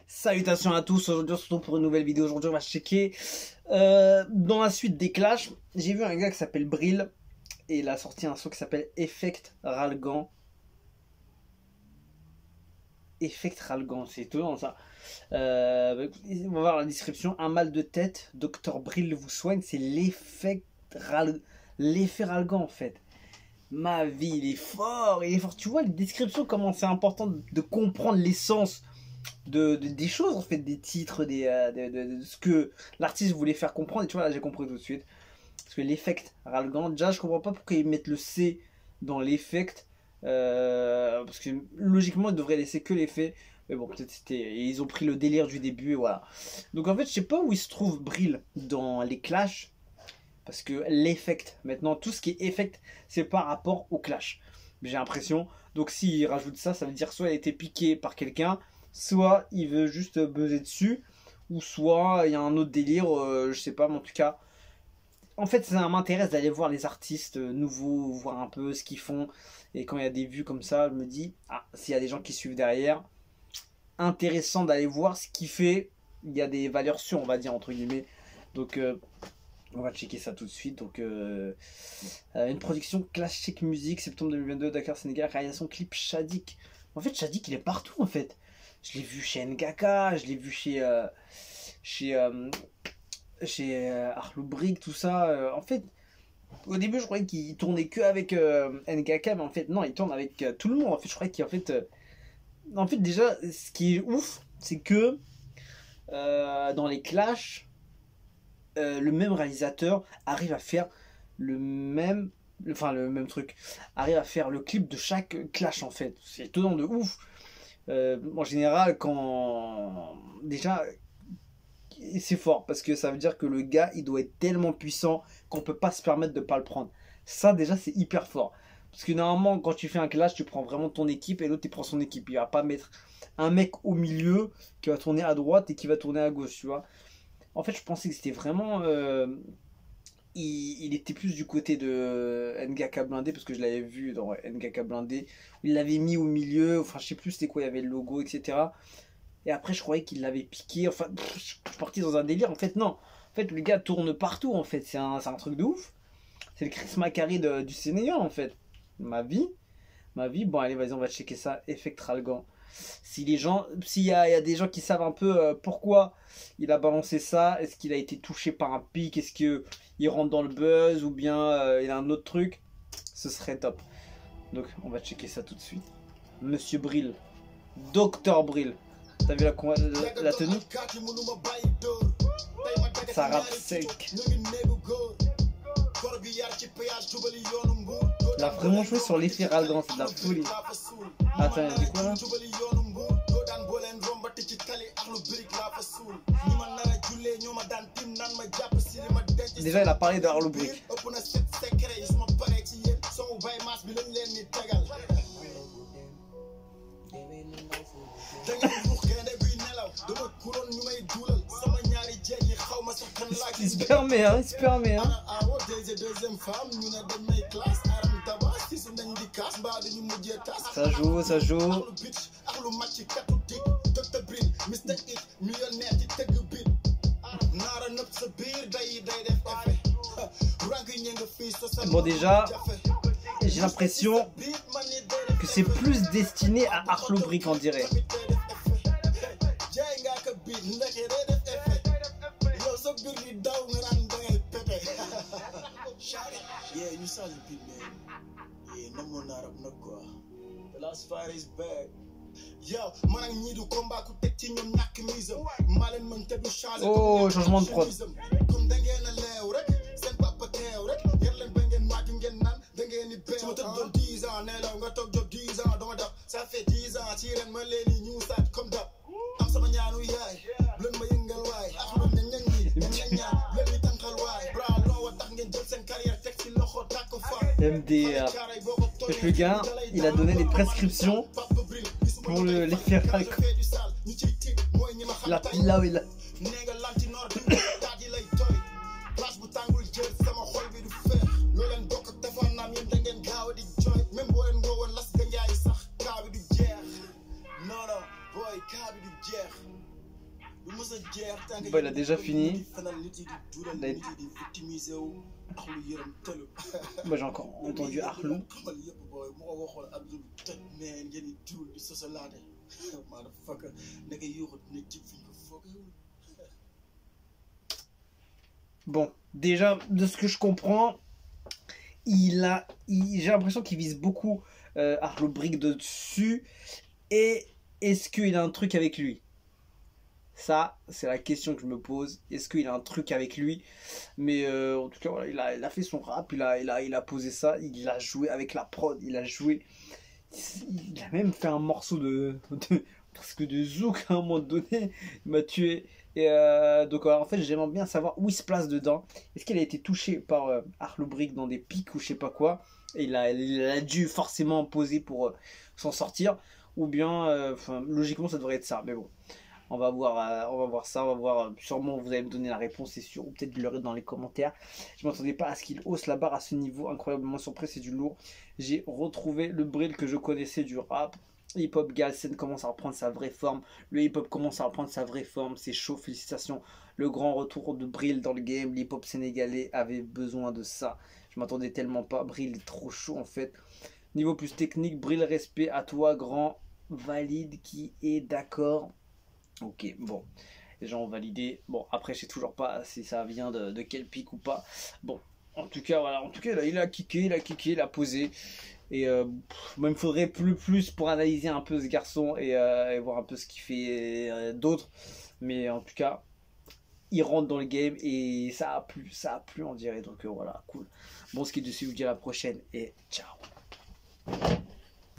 Salutations à tous, aujourd'hui on se retrouve pour une nouvelle vidéo. Aujourd'hui on va checker dans la suite des clashs. J'ai vu un gars qui s'appelle Brill et il a sorti un son qui s'appelle Effect Ralgan. Effect Ralgan, c'est étonnant ça. On va voir la description. Un mal de tête, Dr Brill vous soigne. C'est l'effet Ralgan en fait. Ma vie, il est fort, il est fort. Tu vois les descriptions, comment c'est important de comprendre l'essence des choses en fait, des titres, de ce que l'artiste voulait faire comprendre. Et tu vois là j'ai compris tout de suite. Parce que l'effect Ralgan, déjà je comprends pas pourquoi ils mettent le C dans l'effect. Parce que logiquement ils devraient laisser que l'effet. Mais bon, peut-être c'était. Ils ont pris le délire du début et voilà. Donc en fait je sais pas où il se trouve Brill dans les clashs. Parce que l'effect, maintenant tout ce qui est effect, c'est par rapport au clash. J'ai l'impression. Donc s'il rajoute ça, ça veut dire soit il a été piqué par quelqu'un, soit il veut juste buzzer dessus, ou soit il y a un autre délire, je sais pas, mais en tout cas. En fait, ça m'intéresse d'aller voir les artistes nouveaux, voir un peu ce qu'ils font. Et quand il y a des vues comme ça, je me dis, ah, s'il y a des gens qui suivent derrière, intéressant d'aller voir ce qu'il fait. Il y a des valeurs sûres, on va dire, entre guillemets. Donc, on va checker ça tout de suite. Donc, une production Classic Music, septembre 2022, Dakar, Sénégal, réalisation clip Shadik. En fait, Shadik, il est partout, en fait. Je l'ai vu chez Ngaka, je l'ai vu chez Arlo Brick, tout ça. En fait, au début, je croyais qu'il tournait que avec Ngaka, mais en fait, non, il tourne avec tout le monde. En fait, je croyais en fait, déjà, ce qui est ouf, c'est que dans les clashs, le même réalisateur arrive à faire le même truc, arrive à faire le clip de chaque clash en fait. C'est étonnant de ouf. En général, quand déjà c'est fort parce que ça veut dire que le gars il doit être tellement puissant qu'on peut pas se permettre de pas le prendre. Ça déjà c'est hyper fort parce que normalement quand tu fais un clash tu prends vraiment ton équipe et l'autre il prend son équipe. Il va pas mettre un mec au milieu qui va tourner à droite et qui va tourner à gauche, tu vois. En fait, je pensais que c'était vraiment. Il était plus du côté de Ngaka Blindé, parce que je l'avais vu dans Ngaka Blindé. Il l'avait mis au milieu, enfin, je sais plus c'était quoi, il y avait le logo, etc. Et après, je croyais qu'il l'avait piqué. Enfin, je suis parti dans un délire. En fait, non. En fait, le gars tourne partout, en fait. C'est un truc de ouf. C'est le Chris Macari du Sénégal, en fait. Ma vie. Bon, allez, vas-y, on va checker ça. Effect Ralgan. S'il y a des gens qui savent un peu pourquoi il a balancé ça, est-ce qu'il a été touché par un pic, est-ce qu'il rentre dans le buzz ou bien il a un autre truc, ce serait top. Donc on va checker ça tout de suite. Monsieur Brill, Dr Brill, t'as vu la tenue? Ça rappe sec. Il a vraiment joué sur l'effet Ralgan, c'est de la folie. Attends, c'est quoi là? Déjà il a parlé de Arlo Brick. Il se permet, hein, il se permet, hein. Ça joue, ça joue. Bon, déjà, j'ai l'impression que c'est plus destiné à Arlo Brick, on dirait. Yeah, you saw the beat, man. Yeah, no more not up, no quoi. The last fight is back. Yo, man, I need to come back with the team, you're not commism. Malin, man, te do changer. Oh, changement de prod. Comme d'engaine lew, rek. Sen papa tew, rek. Yerlen bengen mat ngeen nan. D'engaine ni bew. Tu me te donnes 10 ans, nelaw, nga tok job 10 ans, dama dab. Ça fait 10 ans, ci ren ma leni ñu sat comme dab. Am sama ñaanu yaay. Blën ma yëngal waay. Ak lu ñang ñi, ñaan. Blën mi tankal waay. Bra lo wa tax ngeen jël sen carrière tek ci loxo tak ko fa. MDR. Le gars, il a donné des prescriptions pour l'effet Ralgan. La pila, il a. Bon, il a déjà fini. Moi j'ai encore entendu Arlou. Bon, déjà, de ce que je comprends, j'ai l'impression qu'il vise beaucoup Arlo Brick de dessus. Et est-ce qu'il a un truc avec lui? Ça, c'est la question que je me pose. Est-ce qu'il a un truc avec lui? Mais en tout cas, voilà, il a fait son rap, il a posé ça, il a joué avec la prod, il a même fait un morceau presque de zouk à un moment donné. Il m'a tué. Et donc en fait, j'aimerais bien savoir où il se place dedans. Est-ce qu'il a été touché par Arlo Brick dans des pics ou je sais pas quoi? Et il a dû forcément poser pour s'en sortir. Ou bien, logiquement, ça devrait être ça. Mais bon. On va voir ça, on va voir. Sûrement, vous allez me donner la réponse, c'est sûr, ou peut-être de le dans les commentaires. Je ne m'attendais pas à ce qu'il hausse la barre à ce niveau. Incroyablement surpris, c'est du lourd. J'ai retrouvé le Bril que je connaissais du rap. Hip-hop Galsen commence à reprendre sa vraie forme. Le hip-hop commence à reprendre sa vraie forme. C'est chaud, félicitations. Le grand retour de Bril dans le game. L'hip-hop sénégalais avait besoin de ça. Je m'attendais tellement pas. Bril est trop chaud en fait. Niveau plus technique, Bril, respect à toi, grand valide qui est d'accord. Ok, bon, les gens ont validé. Bon, après, je sais toujours pas si ça vient de quel pic ou pas. Bon, en tout cas, voilà. En tout cas, là, il a kické, il a posé. Et il me faudrait plus pour analyser un peu ce garçon et voir un peu ce qu'il fait d'autre. Mais en tout cas, il rentre dans le game et ça a plu, on dirait. Donc voilà, cool. Bon, ce qui est dessus, je vous dis à la prochaine et ciao.